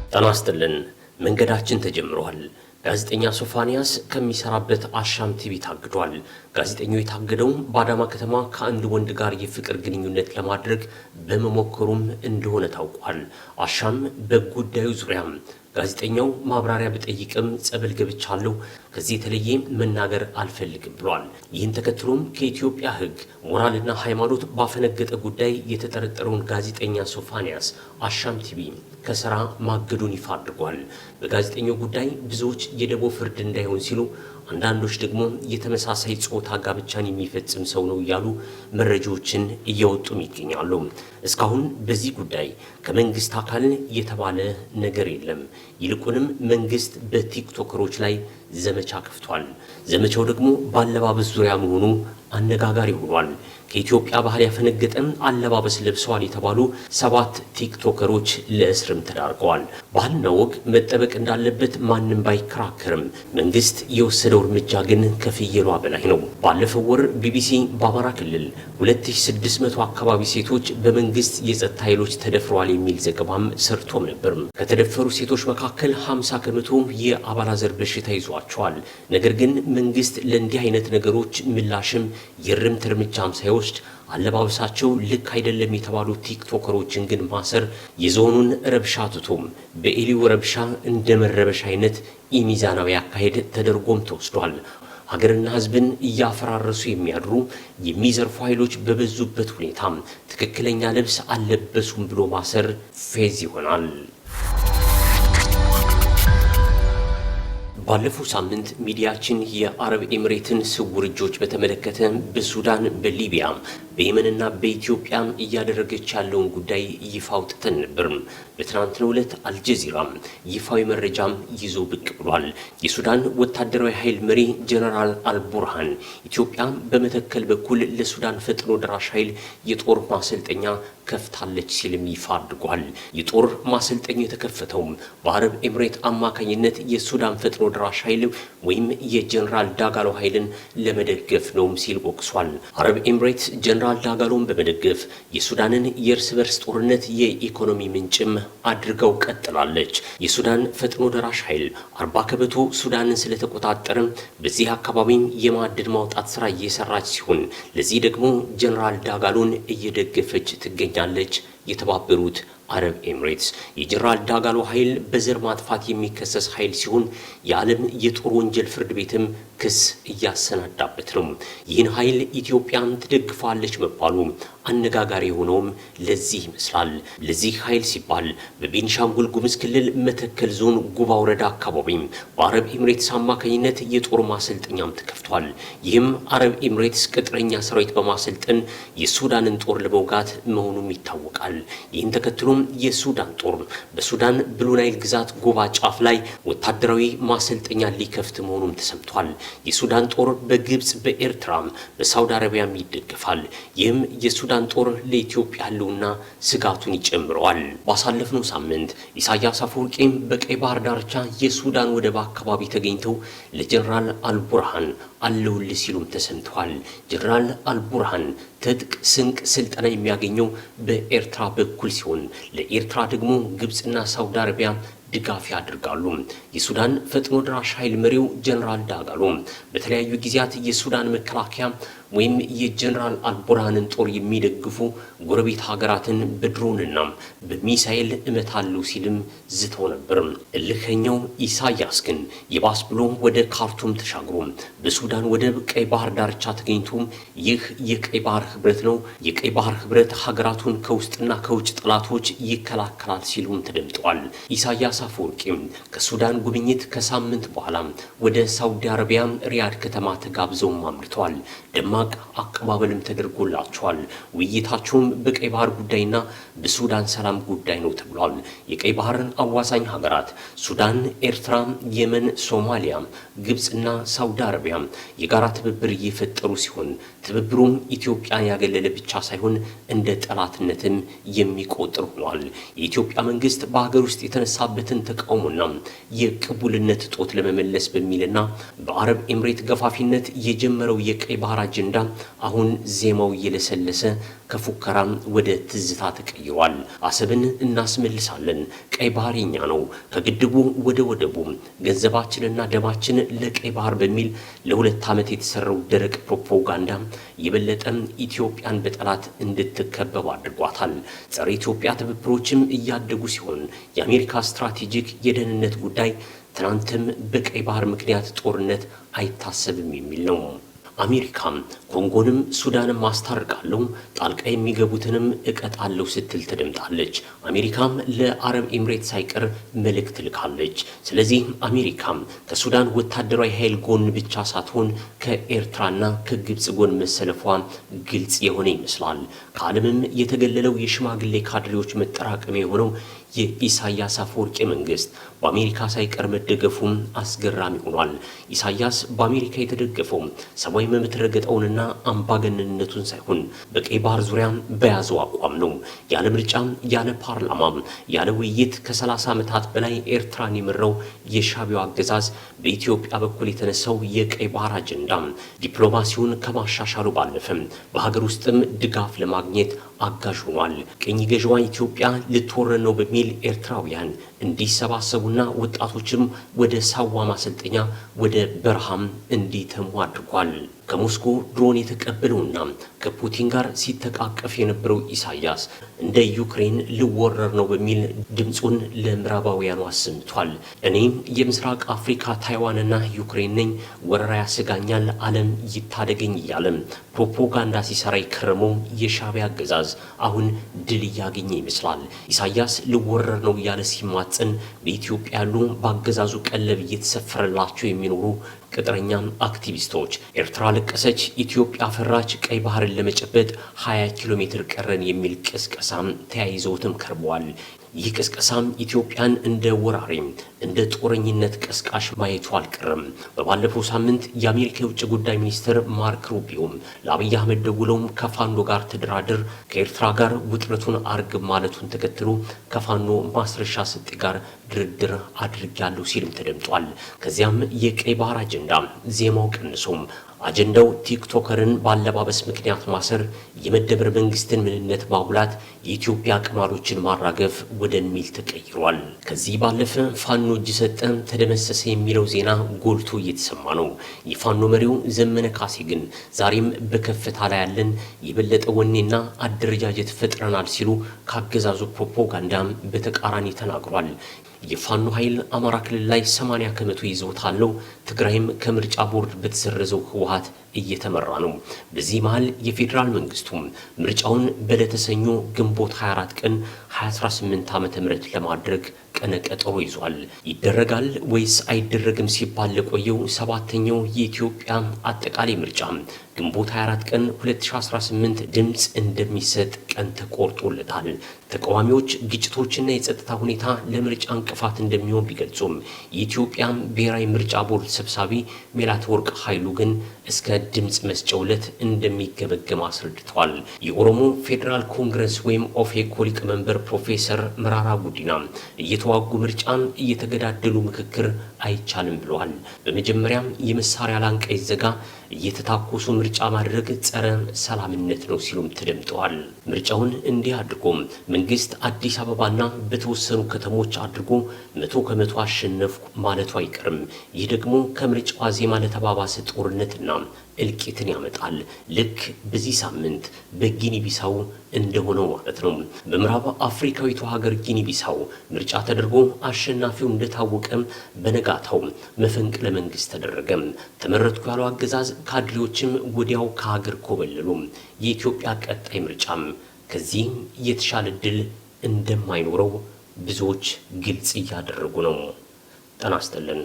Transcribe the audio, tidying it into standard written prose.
ጤና ይስጥልን። መንገዳችን ተጀምሯል። ጋዜጠኛ ሶፋንያስ ከሚሰራበት አሻም ቲቪ ታግዷል። ጋዜጠኛው የታገደው በአዳማ ከተማ ከአንድ ወንድ ጋር የፍቅር ግንኙነት ለማድረግ በመሞከሩም እንደሆነ ታውቋል። አሻም በጉዳዩ ዙሪያ ጋዜጠኛው ማብራሪያ ቢጠይቅም ጸበል ገብቻለሁ፣ ከዚህ የተለየ መናገር አልፈልግም ብሏል። ይህን ተከትሎም ከኢትዮጵያ ሕግ ሞራልና ሃይማኖት ባፈነገጠ ጉዳይ የተጠረጠረውን ጋዜጠኛ ሶፋንያስ አሻም ቲቪ ከስራ ማገዱን ይፋ አድርጓል። በጋዜጠኛው ጉዳይ ብዙዎች የደቦ ፍርድ እንዳይሆን ሲሉ፣ አንዳንዶች ደግሞ የተመሳሳይ ጾታ ጋብቻን የሚፈጽም ሰው ነው እያሉ መረጃዎችን እያወጡም ይገኛሉ። እስካሁን በዚህ ጉዳይ ከመንግስት አካል የተባለ ነገር የለም። ይልቁንም መንግስት በቲክቶከሮች ላይ ዘመቻ ከፍቷል። ዘመቻው ደግሞ በአለባበስ ዙሪያ መሆኑ አነጋጋሪ ሆኗል። ከኢትዮጵያ ባህል ያፈነገጠ አለባበስ ለብሰዋል የተባሉ 7 ቲክቶከሮች ለእስርም ተዳርገዋል። ባህልና ወግ መጠበቅ እንዳለበት ማንም ባይከራከርም መንግስት የወሰደው እርምጃ ግን ከፍየሏ በላይ ነው። ባለፈው ወር ቢቢሲ በአማራ ክልል 2600 አካባቢ ሴቶች በመንግስት የጸጥታ ኃይሎች ተደፍረዋል የሚል ዘገባም ሰርቶም ነበር። ከተደፈሩ ሴቶች መካከል 50 ከመቶ የአባላዘር በሽታ ይዟቸዋል። ነገር ግን መንግስት ለእንዲህ አይነት ነገሮች ምላሽም የእርምት እርምጃም ሳይወስድ አለባበሳቸው ልክ አይደለም የተባሉ ቲክቶከሮችን ግን ማሰር የዞኑን ረብሻ ትቶም በኤሊው ረብሻ እንደመረበሽ አይነት ኢሚዛናዊ አካሄድ ተደርጎም ተወስዷል። ሀገርና ሕዝብን እያፈራረሱ የሚያድሩ የሚዘርፉ ኃይሎች በበዙበት ሁኔታ ትክክለኛ ልብስ አልለበሱም ብሎ ማሰር ፌዝ ይሆናል። ባለፈው ሳምንት ሚዲያችን የአረብ ኤምሬትን ስውር እጆች በተመለከተ በሱዳን፣ በሊቢያ፣ በየመንና በኢትዮጵያ እያደረገች ያለውን ጉዳይ ይፋ አውጥተን ነበር። በትናንትናው ዕለት አልጀዚራ ይፋዊ መረጃም ይዞ ብቅ ብሏል። የሱዳን ወታደራዊ ኃይል መሪ ጀነራል አልቡርሃን ኢትዮጵያ በመተከል በኩል ለሱዳን ፈጥኖ ደራሽ ኃይል የጦር ማሰልጠኛ ከፍታለች ሲልም ይፋ አድርጓል። የጦር ማሰልጠኛ የተከፈተው በአረብ ኤምሬት አማካኝነት የሱዳን ፈጥኖ ደራሽ ኃይል ወይም የጀነራል ዳጋሎ ኃይልን ለመደገፍ ነውም ሲል ወቅሷል። አረብ ኤምሬት ጀነራል ዳጋሎን በመደገፍ የሱዳንን የእርስ በርስ ጦርነት የኢኮኖሚ ምንጭም አድርገው ቀጥላለች። የሱዳን ፈጥኖ ደራሽ ኃይል 40 ከመቶ ሱዳንን ስለተቆጣጠረ በዚህ አካባቢም የማዕድን ማውጣት ስራ እየሰራች ሲሆን ለዚህ ደግሞ ጀነራል ዳጋሎን እየደገፈች ትገኛለች። የተባበሩት አረብ ኤምሬትስ የጀነራል ዳጋሎ ኃይል በዘር ማጥፋት የሚከሰስ ኃይል ሲሆን የዓለም የጦር ወንጀል ፍርድ ቤትም ክስ እያሰናዳበት ነው። ይህን ኃይል ኢትዮጵያም ትደግፋለች መባሉ አነጋጋሪ የሆነውም ለዚህ ይመስላል። ለዚህ ኃይል ሲባል በቤኒሻንጉል ጉሙዝ ክልል መተከል ዞን ጉባ ወረዳ አካባቢ በአረብ ኤምሬትስ አማካኝነት የጦር ማሰልጠኛም ተከፍቷል። ይህም አረብ ኤምሬትስ ቅጥረኛ ሰራዊት በማሰልጠን የሱዳንን ጦር ለመውጋት መሆኑም ይታወቃል። ይህን ተከትሎም የሱዳን ጦር በሱዳን ብሉ ናይል ግዛት ጉባ ጫፍ ላይ ወታደራዊ ማሰልጠኛ ሊከፍት መሆኑም ተሰምቷል። የሱዳን ጦር በግብጽ፣ በኤርትራ፣ በሳውዲ አረቢያም ይደገፋል። ይህም የሱዳን ጦር ለኢትዮጵያ ያለውና ስጋቱን ይጨምረዋል። ባሳለፍነው ሳምንት ኢሳያስ አፈወርቂም በቀይ ባህር ዳርቻ የሱዳን ወደብ አካባቢ ተገኝተው ለጀነራል አልቡርሃን አለውልህ ሲሉም ተሰምተዋል። ጀነራል አልቡርሃን ትጥቅ፣ ስንቅ፣ ስልጠና የሚያገኘው በኤርትራ በኩል ሲሆን ለኤርትራ ደግሞ ግብጽና ሳውዲ አረቢያ ድጋፍ ያደርጋሉ። የሱዳን ፈጥኖ ደራሽ ኃይል መሪው ጀነራል ዳጋሎ በተለያዩ ጊዜያት የሱዳን መከላከያ ወይም የጀነራል አልቡርሃንን ጦር የሚደግፉ ጎረቤት ሀገራትን በድሮንና በሚሳኤል እመታለሁ ሲልም ዝተው ነበር። እልከኛው ኢሳያስ ግን ይባስ ብሎ ወደ ካርቱም ተሻግሮ በሱዳን ወደብ ቀይ ባህር ዳርቻ ተገኝቶ ይህ የቀይ ባህር ህብረት ነው፣ የቀይ ባህር ህብረት ሀገራቱን ከውስጥና ከውጭ ጠላቶች ይከላከላል ሲሉም ተደምጠዋል። ኢሳያስ አፈወርቂም ከሱዳን ጉብኝት ከሳምንት በኋላ ወደ ሳውዲ አረቢያ ሪያድ ከተማ ተጋብዘውም አምርተዋል። ደማቅ አቀባበልም ተደርጎላቸዋል። ውይይታቸውም በቀይ ባህር ጉዳይና በሱዳን ሰላም ጉዳይ ነው ተብሏል። የቀይ ባህርን አዋሳኝ ሀገራት ሱዳን፣ ኤርትራ፣ የመን፣ ሶማሊያ፣ ግብጽና ሳውዲ አረቢያ የጋራ ትብብር እየፈጠሩ ሲሆን ትብብሩም ኢትዮጵያን ያገለለ ብቻ ሳይሆን እንደ ጠላትነትም የሚቆጥር ሆኗል። የኢትዮጵያ መንግስት በሀገር ውስጥ የተነሳበትን ተቃውሞና የቅቡልነት እጦት ለመመለስ በሚልና በአረብ ኤምሬት ገፋፊነት የጀመረው የቀይ ባህር አጀንዳ አጀንዳ አሁን ዜማው እየለሰለሰ ከፉከራም ወደ ትዝታ ተቀይሯል። አሰብን እናስመልሳለን፣ ቀይ ባህር የኛ ነው፣ ከግድቡ ወደ ወደቡ ገንዘባችንና ደማችን ለቀይ ባህር በሚል ለ2 ዓመት የተሰራው ደረቅ ፕሮፓጋንዳ የበለጠ ኢትዮጵያን በጠላት እንድትከበብ አድርጓታል። ጸረ ኢትዮጵያ ትብብሮችም እያደጉ ሲሆን የአሜሪካ ስትራቴጂክ የደህንነት ጉዳይ ትናንትም በቀይ ባህር ምክንያት ጦርነት አይታሰብም የሚል ነው። አሜሪካም ኮንጎንም ሱዳንም ማስታርቃለሁ ጣልቃ የሚገቡትንም እቀጣለሁ ስትል ተደምጣለች። አሜሪካም ለአረብ ኤምሬት ሳይቀር መልእክት ልካለች። ስለዚህ አሜሪካም ከሱዳን ወታደራዊ ኃይል ጎን ብቻ ሳትሆን ከኤርትራና ከግብጽ ጎን መሰለፏ ግልጽ የሆነ ይመስላል። ከዓለምም የተገለለው የሽማግሌ ካድሬዎች መጠራቀሚያ የሆነው የኢሳያስ አፈወርቂ መንግስት በአሜሪካ ሳይቀር መደገፉም አስገራሚ ሆኗል። ኢሳያስ በአሜሪካ የተደገፈው ሰብአዊ መብት ረገጣውንና አምባገነንነቱን ሳይሆን በቀይ ባህር ዙሪያ በያዘው አቋም ነው። ያለ ምርጫ፣ ያለ ፓርላማ፣ ያለ ውይይት ከ30 ዓመታት በላይ ኤርትራን የመራው የሻዕቢያው አገዛዝ በኢትዮጵያ በኩል የተነሳው የቀይ ባህር አጀንዳ ዲፕሎማሲውን ከማሻሻሉ ባለፈ በሀገር ውስጥም ድጋፍ ለማግኘት አጋዥ ሆኗል። ቅኝ ገዥዋ ኢትዮጵያ ልትወረን ነው በሚል ኤርትራውያን እንዲሰባሰቡና ወጣቶችም ወደ ሳዋ ማሰልጠኛ ወደ በረሃም እንዲተሙ አድርጓል። ከሞስኮ ድሮን የተቀበለውና ከፑቲን ጋር ሲተቃቀፍ የነበረው ኢሳያስ እንደ ዩክሬን ልወረር ነው በሚል ድምጹን ለምዕራባውያኑ አሰምቷል። እኔም የምስራቅ አፍሪካ ታይዋንና ዩክሬን ነኝ፣ ወረራ ያሰጋኛል፣ ዓለም ይታደገኝ እያለ ፕሮፓጋንዳ ሲሰራ የከረመው የሻዕቢያ አገዛዝ አሁን ድል እያገኘ ይመስላል። ኢሳያስ ልወረር ነው እያለ ሲማጽን በኢትዮጵያ ያሉ በአገዛዙ ቀለብ እየተሰፈረላቸው የሚኖሩ ቅጥረኛ አክቲቪስቶች ኤርትራ ለቀሰች፣ ኢትዮጵያ ፈራች፣ ቀይ ባህርን ለመጨበጥ 20 ኪሎ ሜትር ቀረን የሚል ቅስቀሳም ተያይዘውትም ከርበዋል። ይህ ቅስቀሳም ኢትዮጵያን እንደ ወራሪ እንደ ጦረኝነት ቀስቃሽ ማየቱ አልቀረም። በባለፈው ሳምንት የአሜሪካ የውጭ ጉዳይ ሚኒስትር ማርክ ሩቢዮም ለአብይ አህመድ ደውለውም ከፋኖ ጋር ተደራድር፣ ከኤርትራ ጋር ውጥረቱን አርግብ ማለቱን ተከትሎ ከፋኖ ማስረሻ ሰጤ ጋር ድርድር አድርጋለሁ ሲልም ተደምጧል። ከዚያም የቀይ ባህር አጀንዳ ዜማው ቀንሶም አጀንዳው ቲክቶከርን ባለባበስ ምክንያት ማሰር፣ የመደመር መንግስትን ምንነት ማጉላት፣ የኢትዮጵያ ቅማሎችን ማራገፍ ወደሚል ተቀይሯል። ከዚህ ባለፈ ፋኖ እጅ ሰጠ፣ ተደመሰሰ የሚለው ዜና ጎልቶ እየተሰማ ነው። የፋኖ መሪው ዘመነ ካሴ ግን ዛሬም በከፍታ ላይ ያለን የበለጠ ወኔና አደረጃጀት ፈጥረናል ሲሉ ካገዛዙ ፕሮፓጋንዳም በተቃራኒ ተናግሯል። የፋኖ ኃይል አማራ ክልል ላይ 80 ከመቶ ይዘውታል። ትግራይም ከምርጫ ቦርድ በተሰረዘው ህወሓት እየተመራ ነው። በዚህ መሃል የፌዴራል መንግስቱ ምርጫውን በዕለተ ሰኞ ግንቦት 24 ቀን 2018 ዓ.ም ለማድረግ ቀነ ቀጠሮ ይዟል። ይደረጋል ወይስ አይደረግም ሲባል ለቆየው 7ኛው የኢትዮጵያ አጠቃላይ ምርጫ ግንቦት 24 ቀን 2018 ድምጽ እንደሚሰጥ ቀን ተቆርጦለታል። ተቃዋሚዎች ግጭቶችና የጸጥታ ሁኔታ ለምርጫ እንቅፋት እንደሚሆን ቢገልጹም የኢትዮጵያ ብሔራዊ ምርጫ ቦርድ ሰብሳቢ ሜላትወርቅ ኃይሉ ግን እስከ ድምጽ መስጫው ዕለት እንደሚገመገም አስረድተዋል። የኦሮሞ ፌዴራል ኮንግረስ ወይም ኦፌኮ ሊቀመንበር ፕሮፌሰር መራራ ጉዲና እየተዋጉ ምርጫን እየተገዳደሉ ምክክር አይቻልም ብለዋል። በመጀመሪያም የመሳሪያ ላንቃ ይዘጋ፣ እየተታኮሱ ምርጫ ማድረግ ጸረ ሰላምነት ነው ሲሉም ተደምጠዋል። ምርጫውን እንዲህ አድርጎም መንግስት አዲስ አበባና በተወሰኑ ከተሞች አድርጎ 100 ከመቶ አሸነፍኩ ማለቱ አይቀርም። ይህ ደግሞ ከምርጫው ዋዜማ ለተባባሰ ጦርነትና እልቂትን ያመጣል። ልክ በዚህ ሳምንት በጊኒ ቢሳው እንደሆነው ማለት ነው። በምዕራብ አፍሪካዊቱ ሀገር ጊኒ ቢሳው ምርጫ ተደርጎ አሸናፊው እንደታወቀም በነጋታው መፈንቅለ መንግስት ተደረገ። ተመረጥኩ ያለው አገዛዝ ካድሬዎችም ወዲያው ከሀገር ኮበለሉ። የኢትዮጵያ ቀጣይ ምርጫም ከዚህ የተሻለ ድል እንደማይኖረው ብዙዎች ግልጽ እያደረጉ ነው። ጤና ይስጥልን።